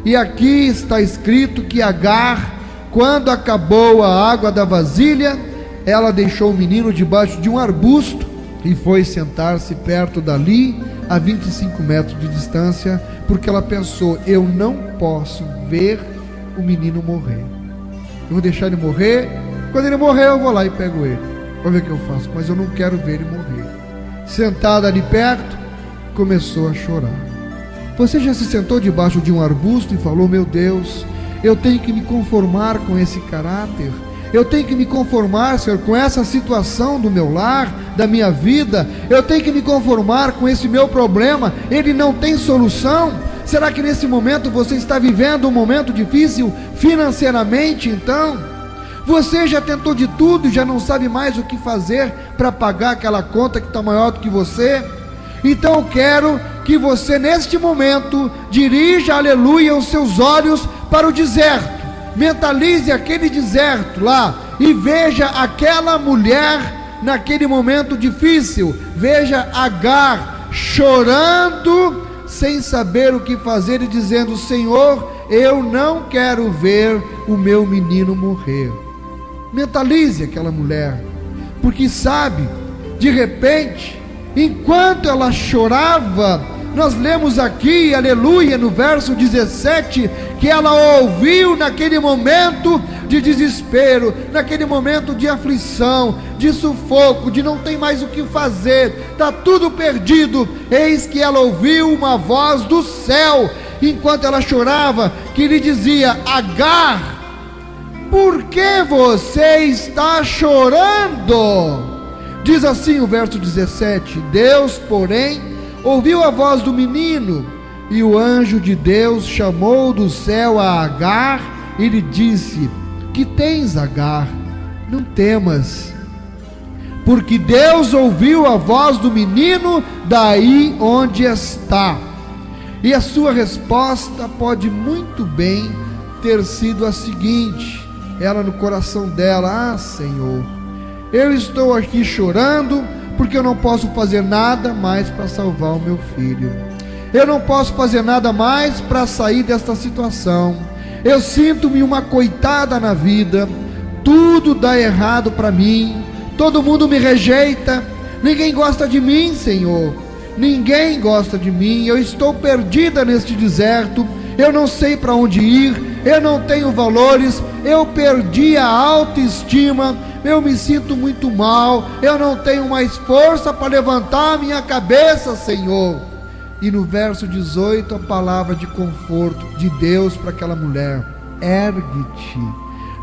E aqui está escrito que Agar, quando acabou a água da vasilha, ela deixou o menino debaixo de um arbusto e foi sentar-se perto dali, a 25 metros de distância, porque ela pensou: eu não posso ver o menino morrer, eu vou deixar ele morrer, quando ele morrer eu vou lá e pego ele, vou ver o que eu faço, mas eu não quero ver ele morrer. Sentada ali perto, começou a chorar. Você já se sentou debaixo de um arbusto e falou: meu Deus, eu tenho que me conformar com esse caráter, eu tenho que me conformar, Senhor, com essa situação do meu lar, da minha vida, eu tenho que me conformar com esse meu problema, ele não tem solução? Será que nesse momento você está vivendo um momento difícil financeiramente? Então, você já tentou de tudo e já não sabe mais o que fazer para pagar aquela conta que está maior do que você? Então eu quero que você neste momento dirija, aleluia, os seus olhos para o deserto. Mentalize aquele deserto lá e veja aquela mulher naquele momento difícil. Veja Agar chorando, sem saber o que fazer, e dizendo: Senhor, eu não quero ver o meu menino morrer. Mentalize aquela mulher, porque sabe, de repente, enquanto ela chorava, nós lemos aqui, aleluia, no verso 17, que ela ouviu naquele momento de desespero, naquele momento de aflição, de sufoco, de não tem mais o que fazer, está tudo perdido. Eis que ela ouviu uma voz do céu, enquanto ela chorava, que lhe dizia: Agar, por que você está chorando? Diz assim o verso 17: Deus, porém, ouviu a voz do menino, e o anjo de Deus chamou do céu a Agar e lhe disse: Que tens, Agar? Não temas, porque Deus ouviu a voz do menino daí onde está. E a sua resposta pode muito bem ter sido a seguinte, ela no coração dela: Ah, Senhor, eu estou aqui chorando porque eu não posso fazer nada mais para salvar o meu filho. Eu não posso fazer nada mais para sair desta situação. Eu sinto-me uma coitada na vida. Tudo dá errado para mim. Todo mundo me rejeita. Ninguém gosta de mim, Senhor. Ninguém gosta de mim. Eu estou perdida neste deserto. Eu não sei para onde ir. Eu não tenho valores. Eu perdi a autoestima. Eu me sinto muito mal. Eu não tenho mais força para levantar a minha cabeça, Senhor. E no verso 18, a palavra de conforto de Deus para aquela mulher: ergue-te,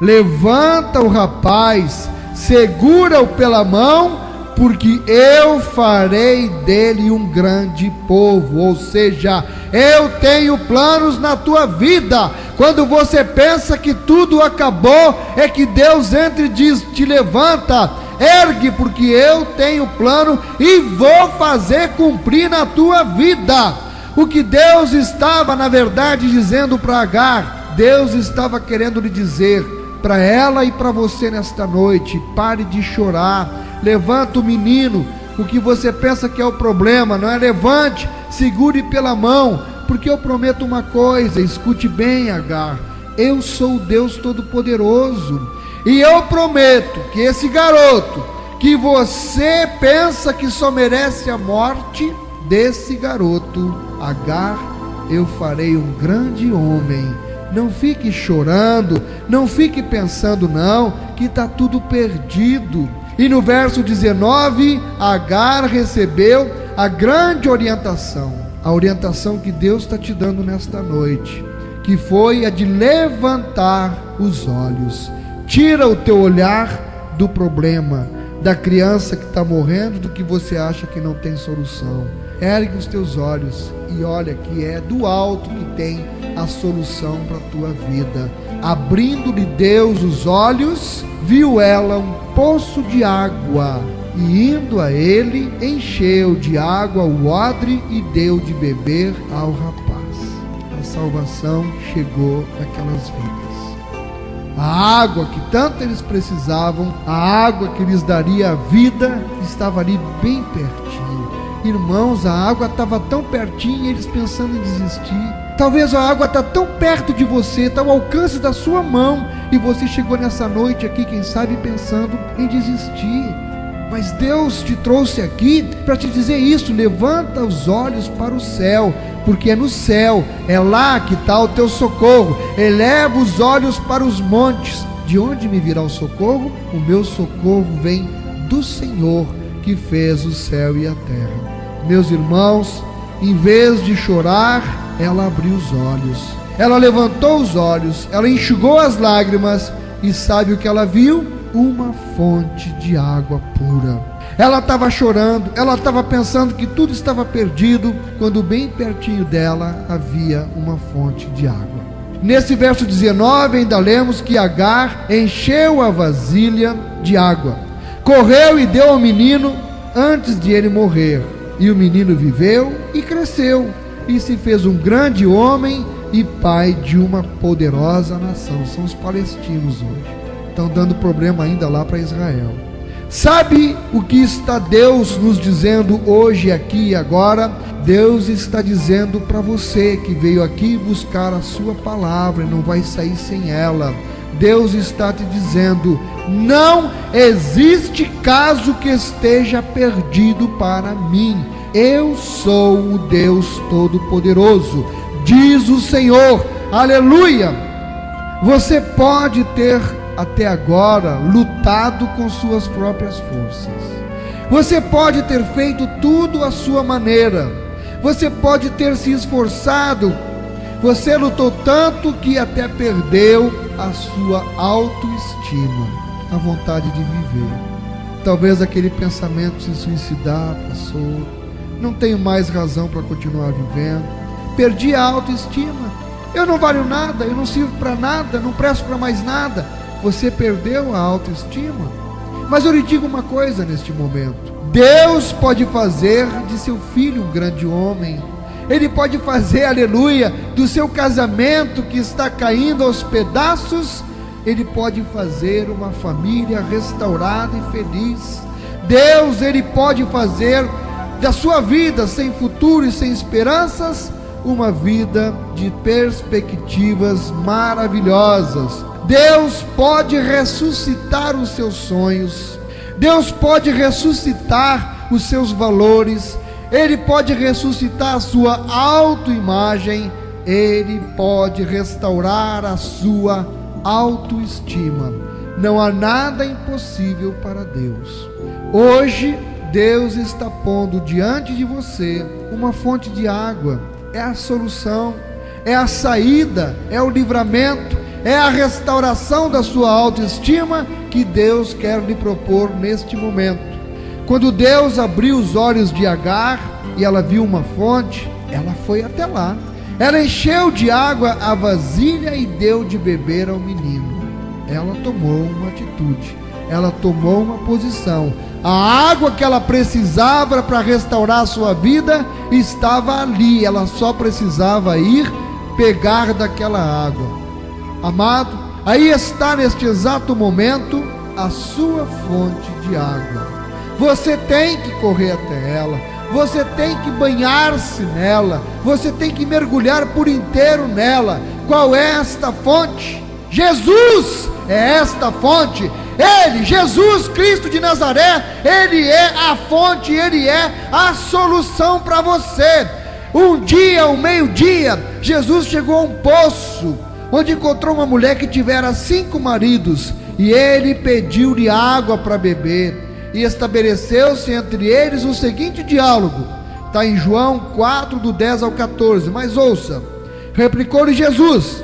levanta o rapaz, segura-o pela mão, porque eu farei dele um grande povo. Ou seja, eu tenho planos na tua vida. Quando você pensa que tudo acabou, é que Deus entra e diz: te levanta, ergue, porque eu tenho plano e vou fazer cumprir na tua vida. O que Deus estava, na verdade, dizendo para Agar, Deus estava querendo lhe dizer para ela e para você nesta noite: pare de chorar, levanta o menino. O que você pensa que é o problema, não é? Levante, segure pela mão, porque eu prometo uma coisa, escute bem, Agar, eu sou o Deus Todo-Poderoso, e eu prometo que esse garoto, que você pensa que só merece a morte, desse garoto, Agar, eu farei um grande homem. Não fique chorando, não fique pensando não, que está tudo perdido. E no verso 19, Agar recebeu a grande orientação, a orientação que Deus está te dando nesta noite, que foi a de levantar os olhos. Tira o teu olhar do problema, da criança que está morrendo, do que você acha que não tem solução. Ergue os teus olhos e olha que é do alto que tem a solução para a tua vida. Abrindo-lhe Deus os olhos, viu ela um poço de água, e indo a ele, encheu de água o odre e deu de beber ao rapaz. A salvação chegou naquelas vidas. A água que tanto eles precisavam, a água que lhes daria a vida, estava ali bem pertinho. Irmãos, a água estava tão pertinho, eles pensando em desistir. Talvez a água está tão perto de você, está ao alcance da sua mão, e você chegou nessa noite aqui, quem sabe, pensando em desistir. Mas Deus te trouxe aqui para te dizer isso: levanta os olhos para o céu, porque é no céu, é lá que está o teu socorro. Eleva os olhos para os montes. De onde me virá o socorro? O meu socorro vem do Senhor, que fez o céu e a terra. Meus irmãos, em vez de chorar, ela abriu os olhos, ela levantou os olhos, ela enxugou as lágrimas, e sabe o que ela viu? Uma fonte de água pura. Ela estava chorando, ela estava pensando que tudo estava perdido, quando bem pertinho dela havia uma fonte de água. Nesse verso 19 ainda lemos que Agar encheu a vasilha de água, correu e deu ao menino antes de ele morrer. E o menino viveu e cresceu, e se fez um grande homem e pai de uma poderosa nação. São os palestinos hoje. Estão dando problema ainda lá para Israel. Sabe o que está Deus nos dizendo hoje, aqui e agora? Deus está dizendo para você que veio aqui buscar a sua palavra e não vai sair sem ela. Deus está te dizendo: não existe caso que esteja perdido para mim. Eu sou o Deus Todo-Poderoso, diz o Senhor. Aleluia! Você pode ter até agora lutado com suas próprias forças. Você pode ter feito tudo à sua maneira. Você pode ter se esforçado. Você lutou tanto que até perdeu a sua autoestima, a vontade de viver. Talvez aquele pensamento de se suicidar passou. Não tenho mais razão para continuar vivendo. Perdi a autoestima. Eu não valho nada, eu não sirvo para nada, não presto para mais nada. Você perdeu a autoestima. Mas eu lhe digo uma coisa neste momento: Deus pode fazer de seu filho um grande homem. Ele pode fazer, aleluia, do seu casamento que está caindo aos pedaços, Ele pode fazer uma família restaurada e feliz. Deus, Ele pode fazer da sua vida sem futuro e sem esperanças, uma vida de perspectivas maravilhosas. Deus pode ressuscitar os seus sonhos. Deus pode ressuscitar os seus valores. Ele pode ressuscitar a sua autoimagem. Ele pode restaurar a sua autoestima. Não há nada impossível para Deus. Hoje, Deus está pondo diante de você uma fonte de água. É a solução, é a saída, é o livramento, é a restauração da sua autoestima que Deus quer lhe propor neste momento. Quando Deus abriu os olhos de Agar e ela viu uma fonte, ela foi até lá. Ela encheu de água a vasilha e deu de beber ao menino. Ela tomou uma atitude, ela tomou uma posição. A água que ela precisava para restaurar a sua vida estava ali. Ela só precisava ir pegar daquela água. Amado, aí está neste exato momento a sua fonte de água. Você tem que correr até ela, você tem que banhar-se nela, você tem que mergulhar por inteiro nela. Qual é esta fonte? Jesus é esta fonte. Ele, Jesus Cristo de Nazaré, Ele é a fonte, Ele é a solução para você. Um dia, ao meio-dia, Jesus chegou a um poço, onde encontrou uma mulher que tivera 5 maridos, e Ele pediu-lhe água para beber, e estabeleceu-se entre eles o seguinte diálogo. Está em João 4, do 10 ao 14, mas ouça. Replicou-lhe Jesus: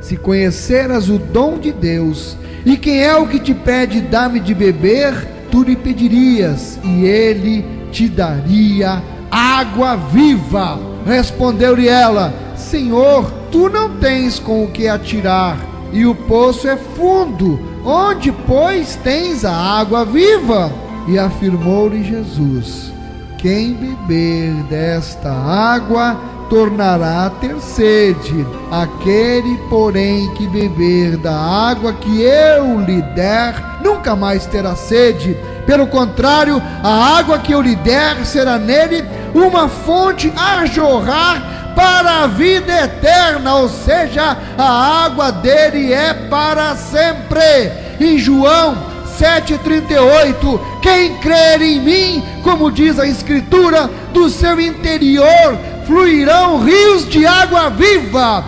se conheceras o dom de Deus, e quem é o que te pede, dá-me de beber, tu lhe pedirias, e ele te daria água viva. Respondeu-lhe ela: Senhor, tu não tens com o que atirar, e o poço é fundo. Onde, pois, tens a água viva? E afirmou-lhe Jesus: quem beber desta água tornará a ter sede. Aquele, porém, que beber da água que eu lhe der, nunca mais terá sede. Pelo contrário, a água que eu lhe der será nele uma fonte a jorrar para a vida eterna, ou seja, a água dele é para sempre. Em João 7,38, quem crer em mim, como diz a Escritura, do seu interior fluirão rios de água viva.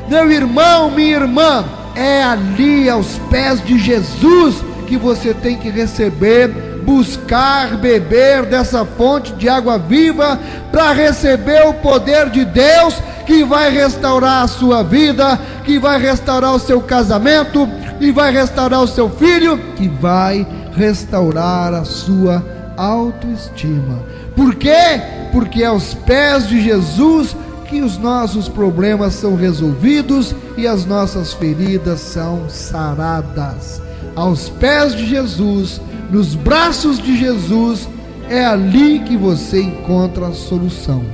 Meu irmão, minha irmã, é ali aos pés de Jesus que você tem que receber, buscar, beber dessa fonte de água viva, para receber o poder de Deus, que vai restaurar a sua vida, que vai restaurar o seu casamento, e vai restaurar o seu filho, que vai restaurar a sua autoestima. Por quê? Porque é aos pés de Jesus que os nossos problemas são resolvidos e as nossas feridas são saradas. Aos pés de Jesus, nos braços de Jesus, É ali que você encontra a solução.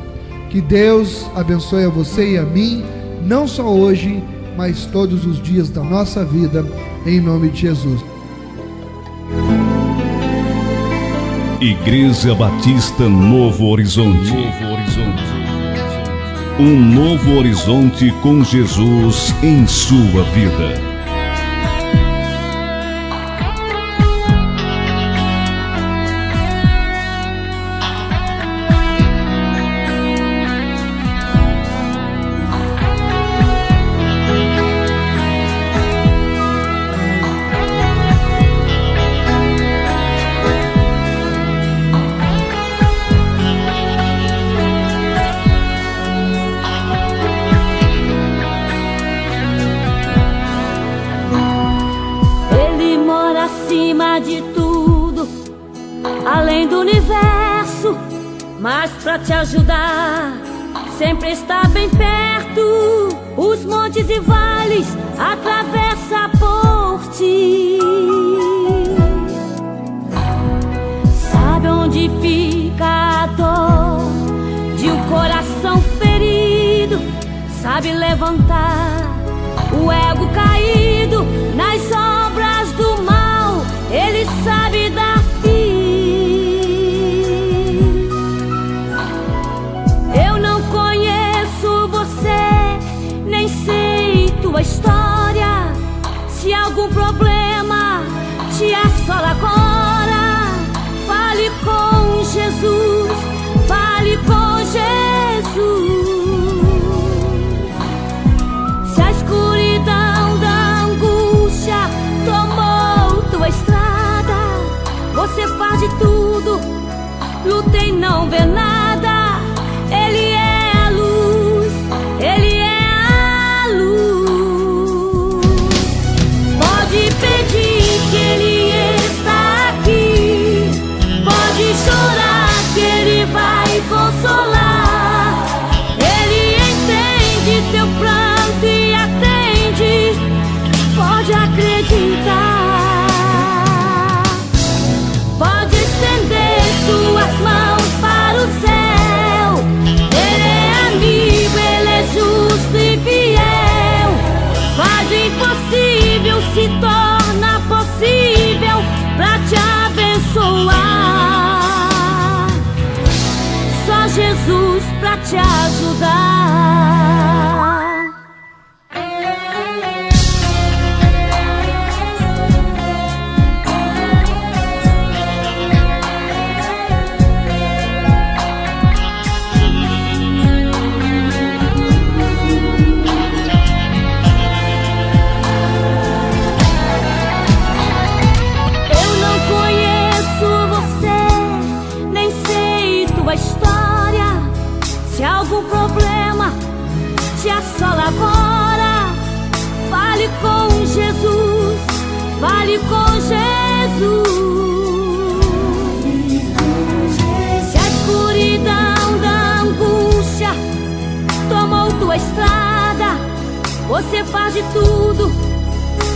Que Deus abençoe a você e a mim, não só hoje, mas todos os dias da nossa vida, em nome de Jesus. Igreja Batista Novo Horizonte. Um novo horizonte com Jesus em sua vida. Acima de tudo, além do universo, mas pra te ajudar, sempre está bem perto. Os montes e vales atravessa por ti. Sabe onde fica a dor de um coração ferido, sabe levantar o ego caído nas obras do mal. Ele sabe dar fim. Eu não conheço você, nem sei tua história. Se algum problema te assola agora, fale com Jesus, fale com Jesus. Se a escuridão da angústia tomou tua estrada, você faz de tudo, luta e não vê nada. Ele é a luz, Ele é a luz. Pode pedir que Ele está aqui, pode chorar que Ele vai consolar. Ele entende teu pranto e atende, pode acreditar. Pode estender suas mãos para o céu. Ele é amigo, Ele é justo e fiel. Faz o impossível, se torna possível pra te abençoar. Só Jesus pra te ajudar. Se algum problema te assola agora, fale com Jesus, fale com Jesus. Se a escuridão da angústia tomou tua estrada, você faz de tudo,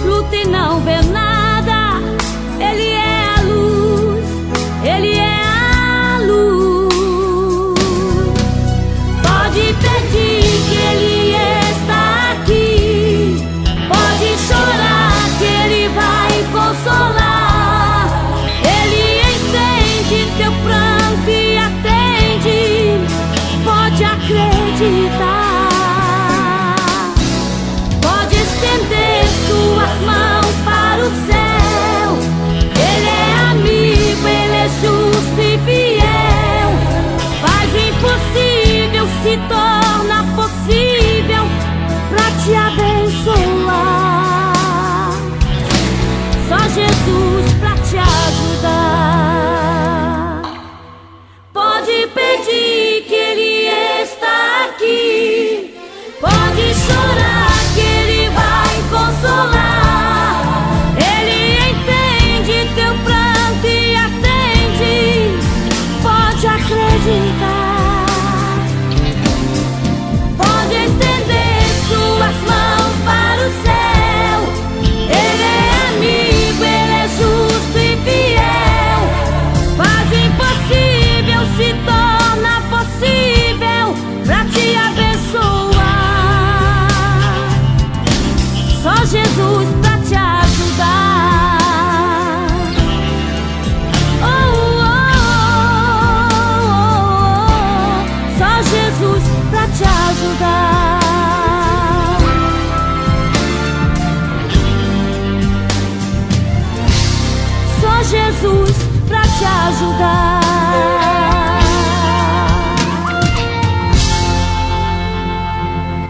luta e não vê nada. Ele é a luz, Ele é a luz. Pode pedir que Ele está aqui, pode chorar que Ele vai consolar. Ele entende teu pranto e atende, pode acreditar. Pode estender suas mãos para o céu.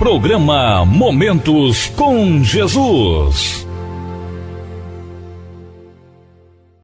Programa Momentos com Jesus.